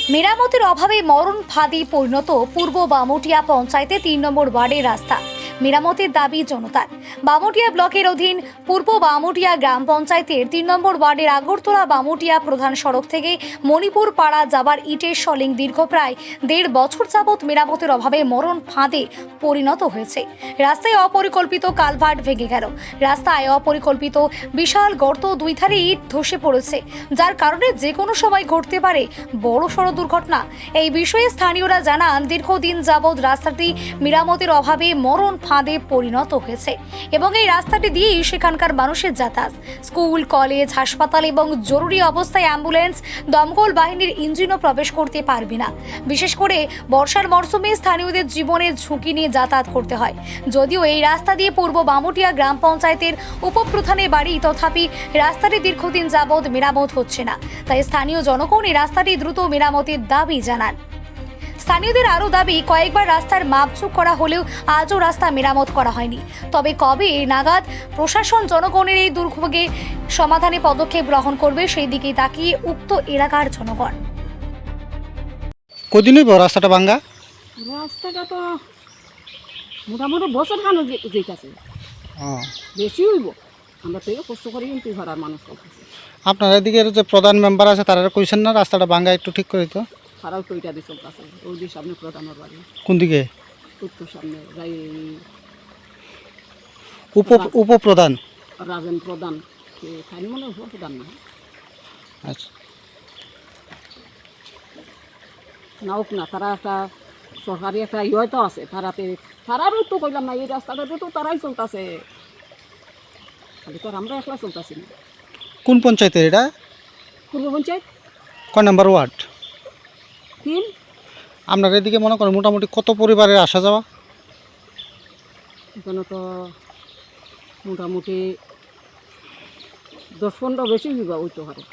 মেরামতের অভাবে মরণ ফাঁদে পরিণত পূর্ব বামুটিয়া পঞ্চায়েতে ৩ নম্বর ওয়ার্ডের রাস্তা। মেরামতের দাবি জনতার। বামুটিয়া ব্লকের অধীন পূর্ব বামুটিয়া গ্রাম পঞ্চায়েতের ৩ নম্বর ওয়ার্ডের আগরতলা বামুটিয়া প্রধান সড়ক থেকে মণিপুর পাড়া যাবার ইটের সলিং দীর্ঘ প্রায় ১.৫ বছর যাবৎ মেরামতের অভাবে মরণ ফাঁদে পরিণত হয়েছে। রাস্তায় অপরিকল্পিত কালভার্ট ভেঙে গেল। রাস্তায় অপরিকল্পিত বিশাল গর্ত, দুই ধারে ইট ধসে পড়েছে, যার কারণে যে কোনো সময় ঘটতে পারে বড়সড় দুর্ঘটনা। এই বিষয়ে স্থানীয়রা জানান, দীর্ঘদিন যাবৎ রাস্তাটি মেরামতের অভাবে মরণ ফাঁদে পরিণত হয়েছে এবং এই রাস্তাটি দিয়েই সেখানকার মানুষের যাতায়াত। স্কুল, কলেজ, হাসপাতাল এবং জরুরি অবস্থায় অ্যাম্বুলেন্স, দমকল বাহিনীর ইঞ্জিনও প্রবেশ করতে পারবে না। বিশেষ করে বর্ষার মরশুমে স্থানীয়দের জীবনের ঝুঁকি নিয়ে যাতায়াত করতে হয়। যদিও এই রাস্তা দিয়ে পূর্ব বামুটিয়া গ্রাম পঞ্চায়েতের উপপ্রধানের বাড়ি, তথাপি রাস্তাটি দীর্ঘদিন যাবৎ মেরামত হচ্ছে না। তাই স্থানীয় জনগণ এই রাস্তাটি দ্রুত মেরামতের দাবি জানান। স্থানীয়দের আরও দাবি, কয়েকবার রাস্তার মাপচুপ করা হলেও আজও রাস্তা মেরামত করা হয়নি। তবে কবে নাগাদ প্রশাসন জনগণের এই দুর্ভোগে সমাধানে পদক্ষেপ গ্রহণ করবে, সেই দিকেই তাকিয়ে উক্ত এলাকার জনগণ। কদিন হইব রাস্তাটা ভাঙ্গা? রাস্তাটা তো মোটামুটি বছর খানো যেতেছে, বেশি হইব। আমরা তো কষ্ট করি কিন্তু ঘরের মানুষ করতেছে। আপনার এদিকের যে প্রধান মেম্বার আছে তারা কইছেন না রাস্তাটা ভাঙ্গা একটু ঠিক করে তো? খারাপ তো ওইটা দিয়ে চলতেছে। ওই দিয়ে সামনে প্রধানের বাড়ি, কোন দিকে? উত্তর সামনে যাই উপপ্রধান রাজেন প্রধান, খালি মনে হয় প্রধান না, আচ্ছা নাওক না, তারা একটা সরকারি একটা ইয়ে তো আছে, তারারও তো কইলাম না, এই রাস্তাটাতে তো তারাই চলতেছে, খালি তো আর আমরা একলা চলতেছি না। কোন পঞ্চায়েতের এটা? পূর্ব পঞ্চায়েত কয় নম্বর ওয়ার্ড? 3। আপনার এদিকে মনে করেন মোটামুটি কত পরিবারের আসা যাওয়া? এখানে তো মোটামুটি 10-15 বেশি হইবা ওই তো হারে।